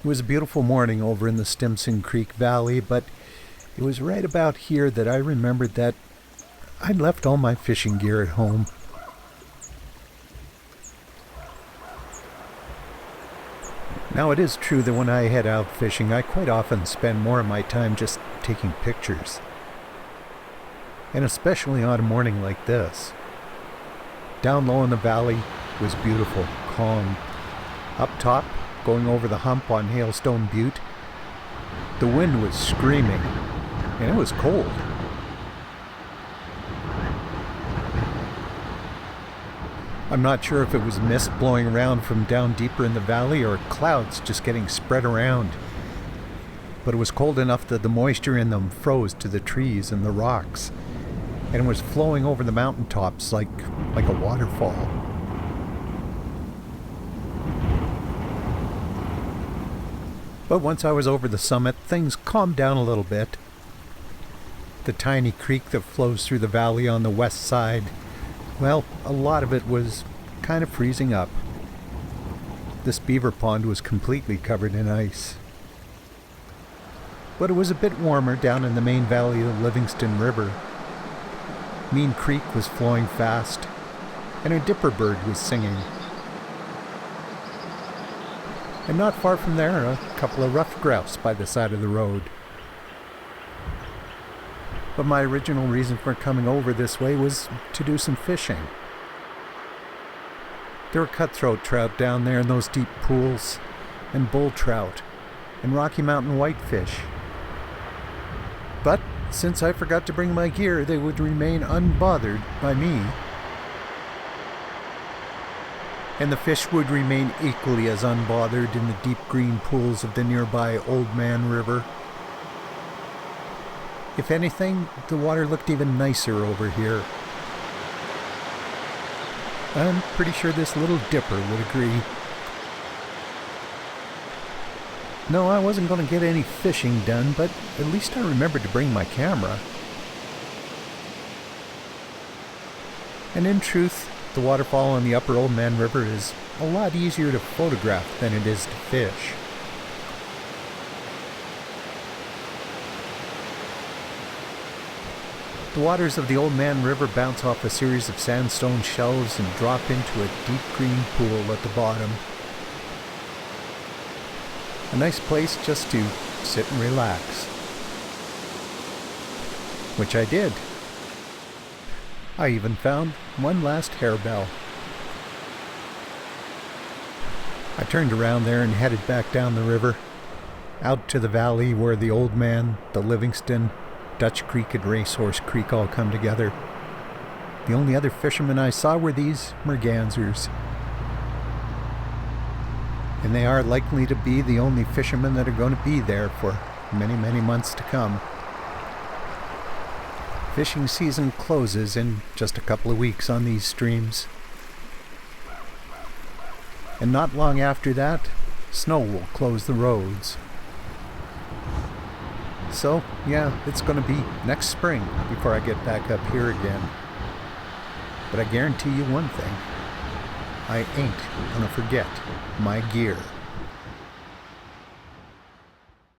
It was a beautiful morning over in the Stimson Creek Valley, but it was right about here that I remembered that I'd left all my fishing gear at home. Now, it is true that when I head out fishing, I quite often spend more of my time just taking pictures. And especially on a morning like this. Down low in the valley was beautiful, calm. Up top, going over the hump on Hailstone Butte, the wind was screaming, and it was cold. I'm not sure if it was mist blowing around from down deeper in the valley or clouds just getting spread around. But it was cold enough that the moisture in them froze to the trees and the rocks, and it was flowing over the mountaintops like a waterfall. But once I was over the summit, things calmed down a little bit. The tiny creek that flows through the valley on the west side, well, a lot of it was kind of freezing up. This beaver pond was completely covered in ice. But it was a bit warmer down in the main valley of the Livingston River. Mean Creek was flowing fast, and a dipper bird was singing. And not far from there, a couple of ruffed grouse by the side of the road. But my original reason for coming over this way was to do some fishing. There were cutthroat trout down there in those deep pools, and bull trout, and Rocky Mountain whitefish. But since I forgot to bring my gear, they would remain unbothered by me. And the fish would remain equally as unbothered in the deep green pools of the nearby Old Man River. If anything, the water looked even nicer over here. I'm pretty sure this little dipper would agree. No, I wasn't going to get any fishing done, but at least I remembered to bring my camera. And in truth, the waterfall on the upper Old Man River is a lot easier to photograph than it is to fish. The waters of the Old Man River bounce off a series of sandstone shelves and drop into a deep green pool at the bottom. A nice place just to sit and relax. Which I did. I even found one last harebell. I turned around there and headed back down the river, out to the valley where the Old Man, the Livingston, Dutch Creek and Racehorse Creek all come together. The only other fishermen I saw were these mergansers. And they are likely to be the only fishermen that are going to be there for many, many months to come. Fishing season closes in just a couple of weeks on these streams. And not long after that, snow will close the roads. So, yeah, it's going to be next spring before I get back up here again. But I guarantee you one thing. I ain't going to forget my gear.